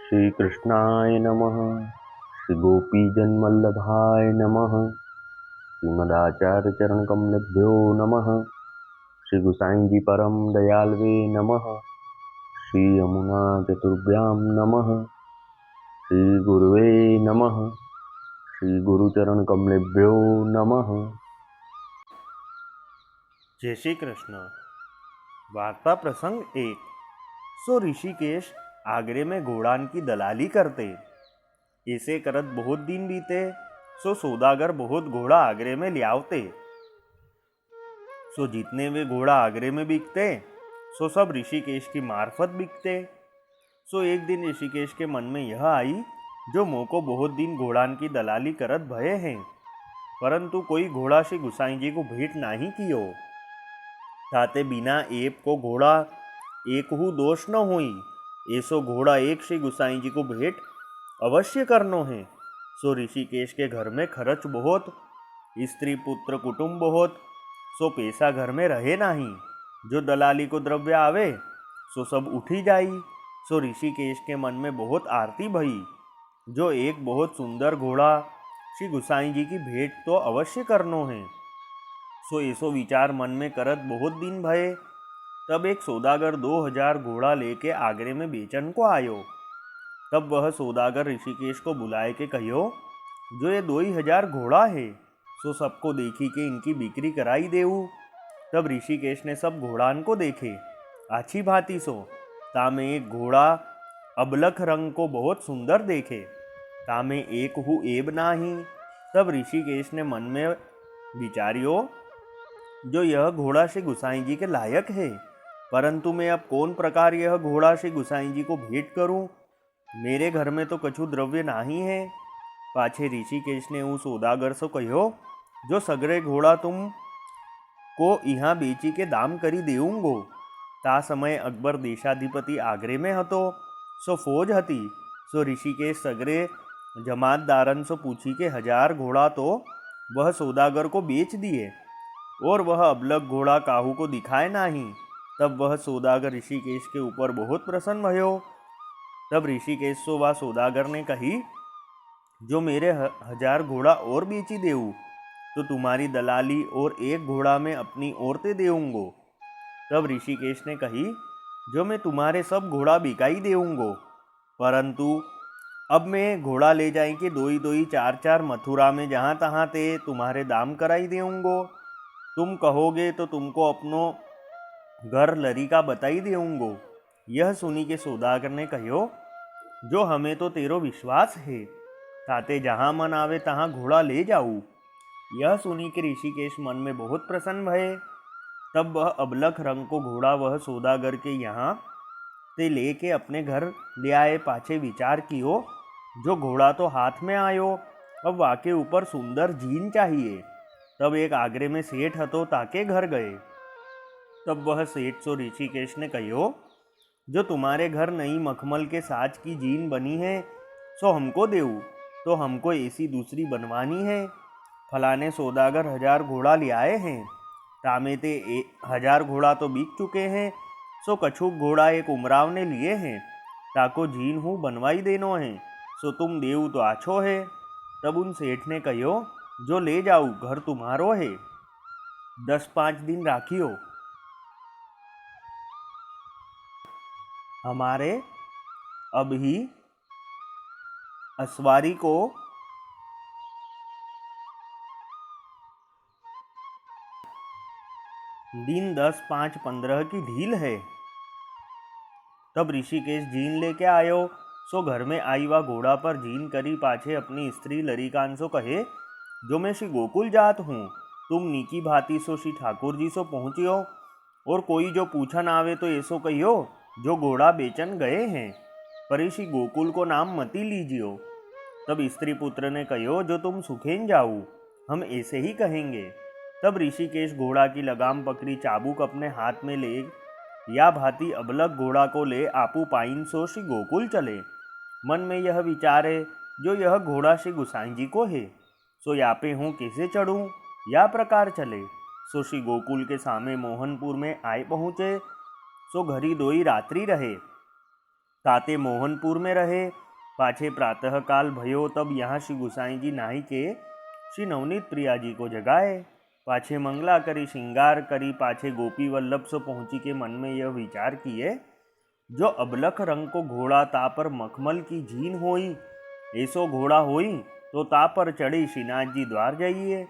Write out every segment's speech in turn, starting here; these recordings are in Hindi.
श्री कृष्णाय नमः। श्री गोपीजनवल्लभाय नमः। श्रीमदाचार्य चरण कमलेभ्यो नमः। श्री गुसाई जी परम दयालवे नमः। श्री यमुना चतुर्भ्यां नमः। श्री गुरुवे नमः। श्री गुरुचरण कमलेभ्यो नमः। जय श्री कृष्ण। वार्ता प्रसंग 1। सो ऋषिकेश आगरे में घोड़ान की दलाली करते। ऐसे करत बहुत दिन बीते। सो सौदागर बहुत घोड़ा आगरे में लियावते। सो जितने वे घोड़ा आगरे में बिकते सो सब ऋषिकेश की मार्फत बिकते। सो एक दिन ऋषिकेश के मन में यह आई, जो मोको बहुत दिन घोड़ान की दलाली करत भये हैं, परंतु कोई घोड़ा श्री गुसाई जी को भेंट नहीं कियो। ताते बिना एप को घोड़ा एक हु दोष न हुई। ऐसो घोड़ा एक श्री गुसाई जी को भेंट अवश्य करनो है। सो ऋषिकेश के घर में खर्च बहुत, स्त्री पुत्र कुटुंब बहुत, सो पैसा घर में रहे नहीं। जो दलाली को द्रव्य आवे सो सब उठी जाई। सो ऋषिकेश के मन में बहुत आरती भई, जो एक बहुत सुंदर घोड़ा श्री गुसाई जी की भेंट तो अवश्य करनो है। सो ऐसो विचार मन में करत बहुत दिन भये। तब एक सौदागर 2000 घोड़ा लेके आगरे में बेचन को आयो। तब वह सौदागर ऋषिकेश को बुलाए के कहियो, जो ये 2000 घोड़ा है सो सबको देखी के इनकी बिक्री कराई देऊ। तब ऋषिकेश ने सब घोड़ान को देखे आछी भांति सो। तामे एक घोड़ा अबलख रंग को बहुत सुंदर देखे, तामे एक हु एब नाही। तब ऋषिकेश ने मन में विचारियो, जो यह घोड़ा श्री गुसाई जी के लायक है, परंतु मैं अब कौन प्रकार यह घोड़ा श्री गुसाई जी को भेंट करूं। मेरे घर में तो कछु द्रव्य नहीं है। पाछे ऋषिकेश ने उस सौदागर से कहो, जो सगरे घोड़ा तुम को यहाँ बेची के दाम करी देऊंगो। ता समय अकबर देशाधिपति आगरे में हतो, सो फौज हती। सो ऋषिकेश सगरे जमातदारन से पूछी के 1000 घोड़ा तो वह सौदागर को बेच दिए, और वह अबलग घोड़ा काहू को दिखाए नहीं। तब वह सौदागर ऋषिकेश के ऊपर बहुत प्रसन्न भयो। तब ऋषिकेश सो वह सौदागर ने कही, जो मेरे 1000 घोड़ा और बेची देऊ, तो तुम्हारी दलाली और एक घोड़ा में अपनी औरतें देऊंगो। तब ऋषिकेश ने कही, जो मैं तुम्हारे सब घोड़ा बिकाई देऊंगो, परंतु अब मैं घोड़ा ले जाए कि दोई दोई 4 4 मथुरा में जहाँ तहाँ ते तुम्हारे दाम कराई देऊंगो। तुम कहोगे तो तुमको अपनो घर लरीका बताई देऊंगो। यह सुनी के सौदागर ने कहो, जो हमें तो तेरो विश्वास है, ताते जहाँ मन आवे तहाँ घोड़ा ले जाऊ। यह सुनी के ऋषिकेश मन में बहुत प्रसन्न भये। तब वह अबलख रंग को घोड़ा वह सौदागर के यहाँ ते लेके अपने घर ले आए। पाछे विचार कियो, जो घोड़ा तो हाथ में आयो, अब वाके ऊपर सुंदर जीन चाहिए। तब एक आगरे में सेठ हतो, ताके घर गए। तब वह सेठ सो ऋषिकेश ने कहो, जो तुम्हारे घर नई मखमल के साज की जीन बनी है सो हमको देऊ, तो हमको ऐसी दूसरी बनवानी है। फलाने सौदागर 1000 घोड़ा ले आए हैं, तामे ते 1000 घोड़ा तो बिक चुके हैं। सो कछुक घोड़ा एक उमराव ने लिए हैं, ताको जीन हूँ बनवाई देनो है, सो तुम देऊ तो आछो है। तब उन सेठ ने कहो, जो ले जाऊ, घर तुम्हारो है, 10-5 दिन राखियो। हमारे अभी असवारी को दिन 10-5-15 की ढील है। तब ऋषिकेश जीन लेके आयो। सो घर में आई वा घोड़ा पर जीन करी पाछे अपनी स्त्री लरिकान सो कहे, जो मैं श्री गोकुल जात हूँ, तुम नीकी भांति सो श्री ठाकुर जी सो पहुँचियो, और कोई जो पूछन आवे तो ऐसो कहियो, जो घोड़ा बेचन गए हैं, पर श्री गोकुल को नाम मती लीजियो। तब स्त्री पुत्र ने कहो, जो तुम सुखेन जाऊ, हम ऐसे ही कहेंगे। तब ऋषिकेश घोड़ा की लगाम पकड़ी चाबुक अपने हाथ में ले या भांति अबलग घोड़ा को ले आपू पाइन सो श्री गोकुल चले। मन में यह विचारे, जो यह घोड़ा श्री गुसाई जी को है, सो यापे हूँ कैसे चढ़ूँ, या प्रकार चले। सो श्री गोकुल के सामे मोहनपुर में आए पहुँचे। सो घरी दोई रात्रि रहे। ताते मोहनपुर में रहे। पाछे प्रातःकाल भयो तब यहाँ श्री गुसाई जी नाई के श्री नवनीत प्रिया जी को जगाए। पाछे मंगला करी श्रृंगार करी पाछे गोपी वल्लभ सो पहुँची के मन में यह विचार किए, जो अबलख रंग को घोड़ा ता पर मखमल की झीन होई, ऐसो घोड़ा होई तो ता पर चढ़ी श्रीनाथ जी द्वार जाइए।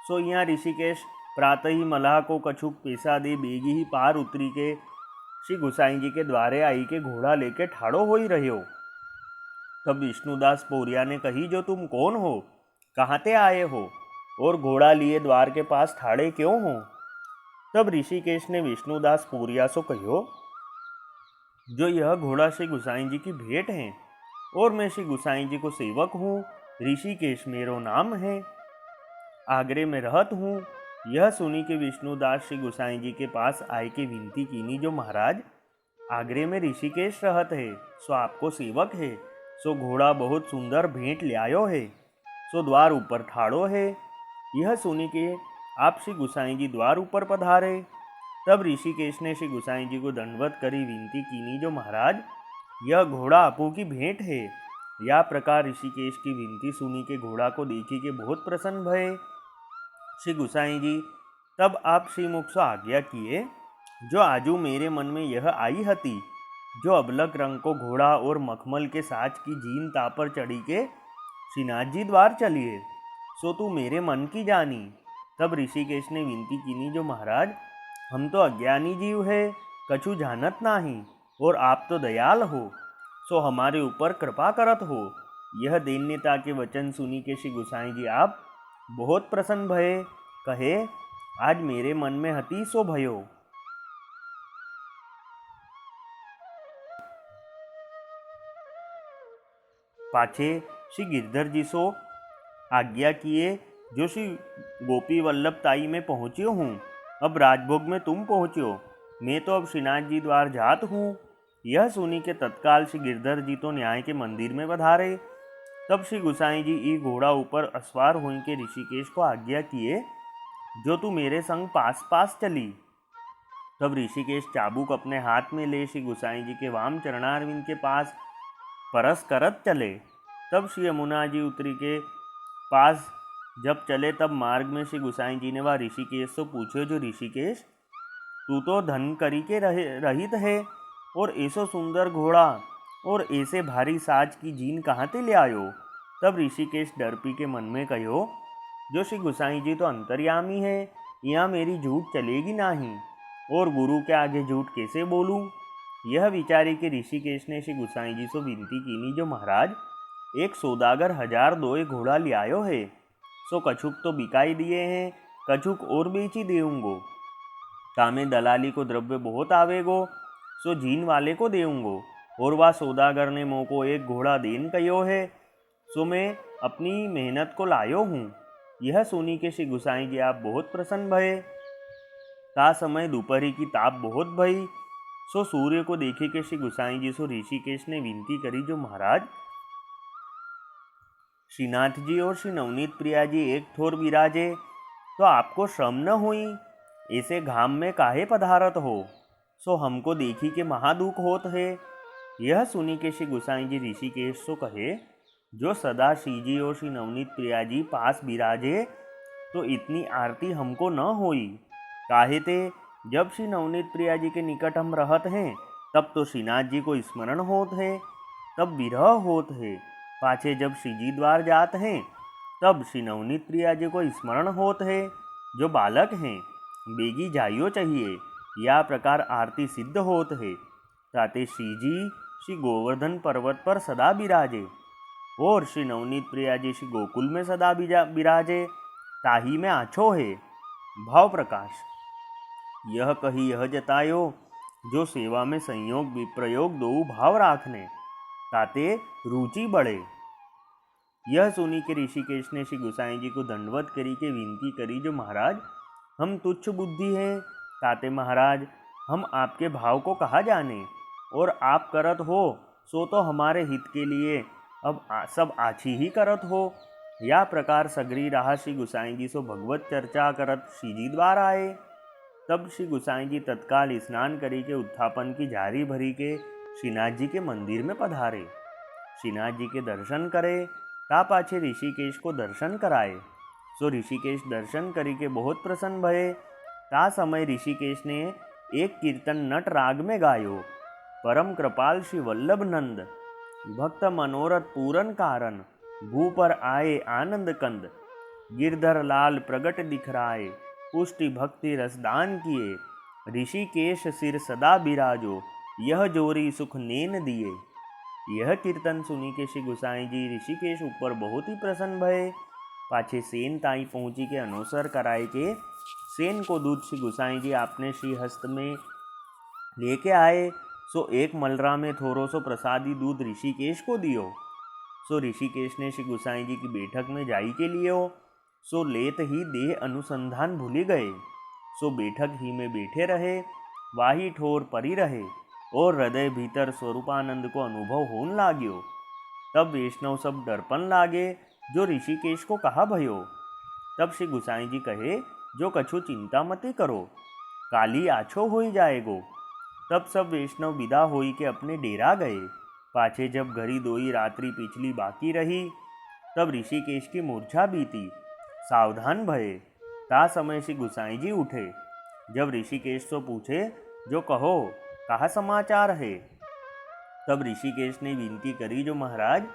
सो यहाँ ऋषिकेश प्रातः ही मलाह को कछुक पैसा दे बेगी ही पार उतरी के श्री गुसाई जी के द्वारे आई के घोड़ा लेके ठाड़ो हो ही रहे हो। तब विष्णुदास पोरिया ने कही, जो तुम कौन हो, कहाँ ते आए हो और घोड़ा लिए द्वार के पास ठाड़े क्यों हो। तब ऋषिकेश ने विष्णुदास पोरिया सो कहो, जो यह घोड़ा श्री गुसाई जी की भेंट है और मैं श्री गुसाई जी को सेवक हूँ। ऋषिकेश मेरो नाम है, आगरे में रहत हूँ। यह सुनी के विष्णुदास श्री गुसाई जी के पास आए के विनती कीनी, जो महाराज आगरे में ऋषिकेश रहत है, सो आपको सेवक है, सो घोड़ा बहुत सुंदर भेंट ले आयो है, सो द्वार ऊपर ठाड़ो है। यह सुनी के आप श्री गुसाई जी द्वार ऊपर पधारे। तब ऋषिकेश ने श्री गुसाई जी को दंडवत करी विनती कीनी, जो महाराज यह घोड़ा आपू की भेंट है। या प्रकार ऋषिकेश की विनती सुनी के घोड़ा को देखी के बहुत प्रसन्न भये। श्री गुसाई जी तब आप श्रीमुख से आज्ञा किए, जो आजू मेरे मन में यह आई हती, जो अबलक रंग को घोड़ा और मखमल के साज की जीन तापर चढ़ी के श्रीनाथ जी द्वार चलिए, सो तू मेरे मन की जानी। तब ऋषिकेश ने विनती कीनी, जो महाराज हम तो अज्ञानी जीव है, कछु जानत नाही, और आप तो दयाल हो, सो हमारे ऊपर कृपा करत हो। यह दैन्यता के वचन सुनी के श्री गुसाई जी आप बहुत प्रसन्न भये। कहे, आज मेरे मन में हती सो भयो। पाछे श्री गिरधर जी सो आज्ञा किए, जो श्री गोपी वल्लभ ताई में पहुँच्यो हूँ, अब राजभोग में तुम पहुँच्यो, मैं तो अब श्रीनाथ जी द्वार जात हूँ। यह सुनी के तत्काल श्री गिरधर जी तो न्याय के मंदिर में पधारे। तब श्री गुसाई जी ई घोड़ा ऊपर अस्वार हुई के ऋषिकेश को आज्ञा किए, जो तू मेरे संग पास पास चली। तब ऋषिकेश चाबुक अपने हाथ में ले श्री गुसाई जी के वाम चरणारविंद के पास परस करत चले। तब श्री यमुना जी उतरी के पास जब चले, तब मार्ग में श्री गुसाई जी ने वह ऋषिकेश से पूछो, जो ऋषिकेश तू तो धन करी के रहित है, और ऐसो सुंदर घोड़ा और ऐसे भारी साज की जीन कहाँ ते ले आयो। तब ऋषिकेश डरपी के मन में कहो, जो श्री गुसाई जी तो अंतर्यामी है, यहाँ मेरी झूठ चलेगी नहीं, और गुरु के आगे झूठ कैसे बोलूँ। यह विचारी के ऋषिकेश ने श्री गुसाई जी से विनती कीनी, जो महाराज एक सौदागर 1000 दोए घोड़ा ले आयो है, सो कछुक तो बिकाई दिए हैं, कछुक और बेची देऊंगो। तामे दलाली को द्रव्य बहुत आवेगो, सो जीन वाले को देऊंगो, और वह सौदागर ने मोह को एक घोड़ा देन कहो है, सो मैं अपनी मेहनत को लायो हूँ। यह सुनी के श्री गुसाई जी आप बहुत प्रसन्न भये। ता समय दोपहरी की ताप बहुत भई, सो सूर्य को देखे के श्री गुसाई जी सो ऋषिकेश ने विनती करी, जो महाराज श्रीनाथ जी और श्री नवनीत प्रिया जी एक ठोर विराजे, तो आपको श्रम न हुई, ऐसे घाम में काहे पधारत हो, सो हमको देखी के महादुख होत है। यह सुनी के श्री गुसाई जी ऋषिकेश सो कहे, जो सदा श्री जी और श्री नवनीत प्रिया जी पास विराजे, तो इतनी आरती हमको न होई। काहे ते जब श्री नवनीत प्रिया जी के निकट हम रहत हैं, तब तो श्रीनाथ जी को स्मरण होत है, तब विरह होत है। पाछे जब श्री जी द्वार जात हैं, तब श्री नवनीत प्रिया जी को स्मरण होत है, जो बालक हैं, बेगी जाइयो चाहिए। या प्रकार आरती सिद्ध होत है। ताते श्री जी श्री गोवर्धन पर्वत पर सदा विराजे, और श्री नवनीत प्रिया जी श्री गोकुल में सदा विराजे, ताही में आछो है भाव प्रकाश। यह कही यह जतायो, जो सेवा में संयोग विप्रयोग दो भाव राखने, ताते रुचि बढ़े। यह सुनी के ऋषिकेश ने श्री गुसाई जी को दंडवत करी के विनती करी, जो महाराज हम तुच्छ बुद्धि हैं, ताते महाराज हम आपके भाव को कहा जाने, और आप करत हो सो तो हमारे हित के लिए अब सब आछी ही करत हो। या प्रकार सगरी रहा श्री गुसाई जी सो भगवत चर्चा करत श्री जी द्वार आए। तब श्री गुसाई जी तत्काल स्नान करी के उत्थापन की जारी भरी के श्रीनाथ जी के मंदिर में पधारे। श्रीनाथ जी के दर्शन करे ता पाछे ऋषिकेश को दर्शन कराए। सो ऋषिकेश दर्शन करी के बहुत प्रसन्न भये। ता समय ऋषिकेश ने एक कीर्तन नट राग में गायो। परम कृपाल श्री वल्लभ नंद, भक्त मनोरथ पूरन कारण, भू पर आए आनंद कंद, गिरधर लाल प्रगट दिखराए, पुष्टि भक्ति रसदान किए, ऋषिकेश सिर सदा बिराजो, यह जोरी सुख नेन दिए। यह कीर्तन सुनी के श्री गुसाई जी ऋषिकेश ऊपर बहुत ही प्रसन्न भये। पाछे सेन ताई पहुंची के अनुसर कराए के सेन को दूध श्री गुसाई जी आपने श्री हस्त में लेके आए। सो एक मलरा में थोड़ो सो प्रसादी दूध ऋषिकेश को दियो। सो ऋषिकेश ने श्री गुसाई जी की बैठक में जाई के लियो। सो लेत ही देह अनुसंधान भूली गए। सो बैठक ही में बैठे रहे, वाही ठोर परी रहे और हृदय भीतर स्वरूपानंद को अनुभव होन लाग्यो। तब वैष्णव सब दर्पण लागे, जो ऋषिकेश को कहा भयो। तब श्री गुसाई जी कहे, जो कछु चिंता मती करो, काली आछो होई जाएगो। तब सब वैष्णव विदा होई के अपने डेरा गए। पाछे जब घड़ी दोई रात्रि पिछली बाकी रही, तब ऋषिकेश की मूर्छा बीती, सावधान भये। ता समय श्री गुसाई जी उठे। जब ऋषिकेश तो पूछे, जो कहो कहा समाचार है। तब ऋषिकेश ने विनती करी, जो महाराज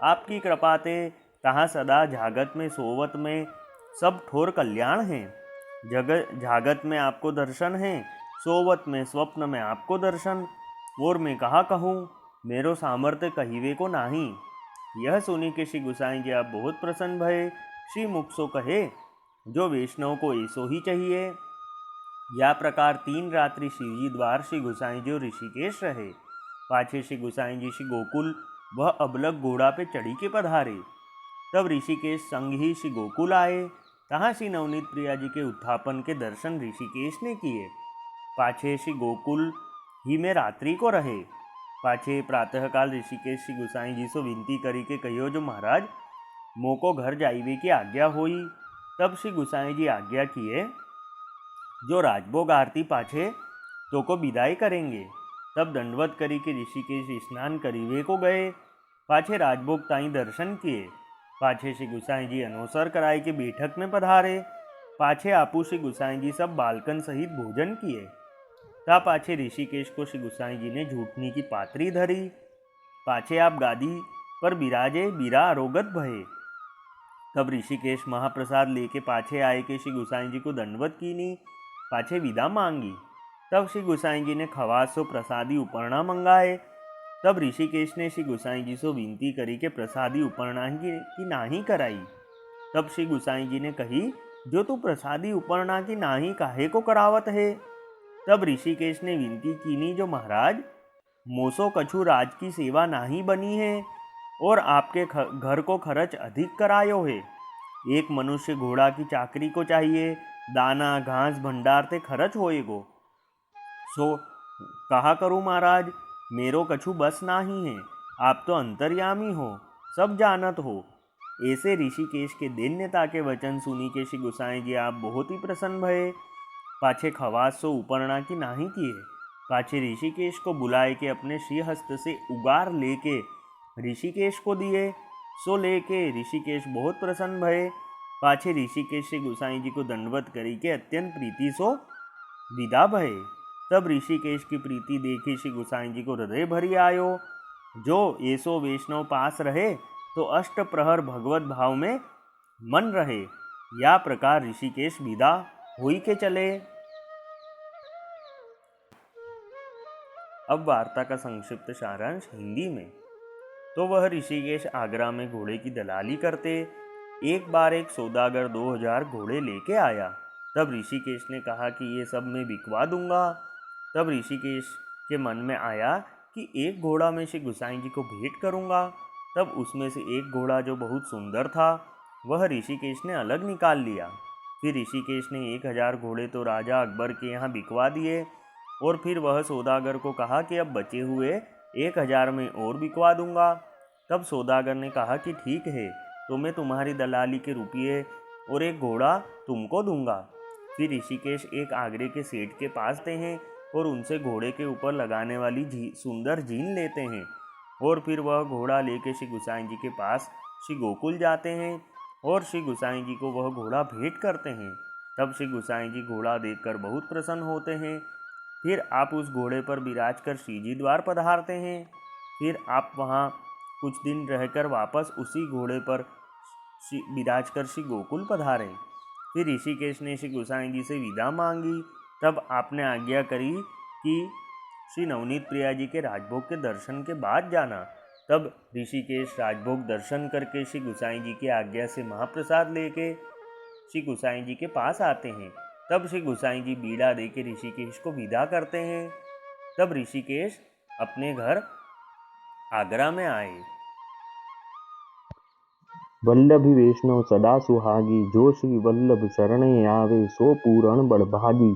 आपकी कृपा ते तहाँ सदा जागत में सोवत में सब ठोर कल्याण हैं। जागत में आपको दर्शन है, सोवत में स्वप्न में आपको दर्शन, और मैं कहा कहूँ, मेरो सामर्थ्य कहिवे को नाही। यह सुनी के श्री गुसाई जी आप बहुत प्रसन्न भये। श्री मुख सो कहे, जो वैष्णव को ऐसो ही चाहिए। या प्रकार 3 रात्रि शिवजी द्वार श्री गुसाई जी और ऋषिकेश रहे। पाछे श्री गुसाई जी श्री गोकुल वह अबलग घोड़ा पे चढ़ी के पधारे। तब ऋषिकेश संग ही श्री गोकुल आए। तहाँ श्री नवनीत प्रिया जी के उत्थापन के दर्शन ऋषिकेश ने किए। पाछे श्री गोकुल ही में रात्रि को रहे। पाछे प्रातःकाल ऋषिकेश श्री गुसाई जी से विनती करी के कहियो, जो महाराज मोको घर जाइवे की आज्ञा होई। तब श्री गुसाई जी आज्ञा किए, जो राजभोग आरती पाछे तो को विदाई करेंगे। तब दंडवत करी के ऋषिकेश स्नान करीवे को गए। पाछे राजभोग ताई दर्शन किए। पाछे श्री गुसाई जी अनुसर कराए के बैठक में पधारे। पाछे आपू श्री गुसाई जी सब बालकन सहित भोजन किए। ता पाछे ऋषिकेश को श्री गुसाई जी ने झूठनी की पात्री धरी। पाछे आप गादी पर बिराजे, बिरा आरोगत भये। तब ऋषिकेश महाप्रसाद लेके पाछे आए के श्री गुसाई जी को दंडवत कीनी। पाछे विदा मांगी। तब श्री गुसाई जी ने खवास सो प्रसादी उपरना मंगाए। तब ऋषिकेश ने श्री गुसाई जी से विनती करी के प्रसादी उपरना की नाही कराई। तब श्री गुसाई जी ने कही, जो तू प्रसादी उपरना की नाही काहे को करावत है। तब ऋषिकेश ने विनती कीनी, जो महाराज मोसो कछु राज की सेवा नाही बनी है और आपके घर को खर्च अधिक करायो है। एक मनुष्य घोड़ा की चाकरी को चाहिए, दाना घास भंडार ते खर्च होएगो। सो कहा करूँ महाराज, मेरो कछु बस नाही है। आप तो अंतर्यामी हो, सब जानत हो। ऐसे ऋषिकेश के दैन्यता के वचन सुनी के श्री गुसाई जी आप बहुत ही प्रसन्न भये। पाछे खवास सो उपरना की नाही किए। पाछे ऋषिकेश को बुलाए के अपने श्रीहस्त से उगार लेके ऋषिकेश को दिए। सो लेके ऋषिकेश बहुत प्रसन्न भये। पाछे ऋषिकेश श्री गुसाई जी को दंडवत करी के अत्यंत प्रीति सो विदा भये। तब ऋषिकेश की प्रीति देखी श्री गुसाई जी को हृदय भरी आयो। जो ऐसो वैष्णव पास रहे, तो अष्ट प्रहर भगवत भाव में मन रहे। या प्रकार ऋषिकेश विदा हुई के चले। अब वार्ता का संक्षिप्त सारांश हिंदी में। तो वह ऋषिकेश आगरा में घोड़े की दलाली करते। एक बार एक सौदागर 2000 घोड़े लेके आया। तब ऋषिकेश ने कहा कि ये सब मैं बिकवा दूंगा। तब ऋषिकेश के मन में आया कि एक घोड़ा मैं श्री गुसाई जी को भेंट करूंगा। तब उसमें से एक घोड़ा जो बहुत सुंदर था, वह ऋषिकेश ने अलग निकाल लिया। फिर ऋषिकेश ने 1000 घोड़े तो राजा अकबर के यहाँ बिकवा दिए और फिर वह सौदागर को कहा कि अब बचे हुए 1000 में और बिकवा दूंगा। तब सौदागर ने कहा कि ठीक है, तो मैं तुम्हारी दलाली के रुपये और एक घोड़ा तुमको दूंगा। फिर ऋषिकेश एक आगरे के सेठ के पास गए हैं। और उनसे घोड़े के ऊपर लगाने वाली सुंदर जीन लेते हैं और फिर वह घोड़ा लेके श्री गोसाई जी के पास श्री गोकुल जाते हैं और श्री गोसाई जी को वह घोड़ा भेंट करते हैं। तब श्री गोसाई जी घोड़ा देखकर बहुत प्रसन्न होते हैं। फिर आप उस घोड़े पर बिराज कर श्री जी द्वार पधारते हैं। फिर आप वहाँ कुछ दिन रहकर वापस उसी घोड़े पर बिराज कर श्री गोकुल पधारे। फिर ऋषिकेश ने श्री गोसाई जी से विदा मांगी। तब आपने आज्ञा करी कि श्री नवनीत प्रिया जी के राजभोग के दर्शन के बाद जाना। तब ऋषिकेश राजभोग दर्शन करके श्री गोसाई जी की आज्ञा से महाप्रसाद लेके श्री गोसाई जी के पास आते हैं। तब श्री गोसाई जी बीड़ा दे के ऋषिकेश को विदा करते हैं। तब ऋषिकेश अपने घर आगरा में आए। वल्लभी वैष्णव सदा सुहागी, जो श्री वल्लभ शरणे आवे, सो पूरण बड़भागी।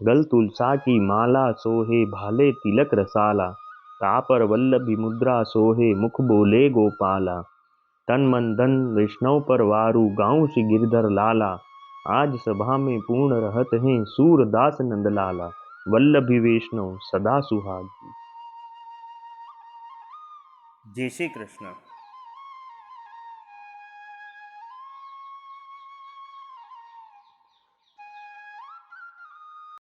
गल तुलसा की माला सोहे, भाले तिलक रसाला। तापर वल्लभी मुद्रा सोहे, मुख बोले गोपाला। तन मन धन वैष्णव पर वारू, गाँव श्री गिरधर लाला। आज सभा में पूर्ण रहत हैं, सूरदास नंदलाला। वल्लभी वैष्णव सदा सुहागी। जय श्री कृष्ण।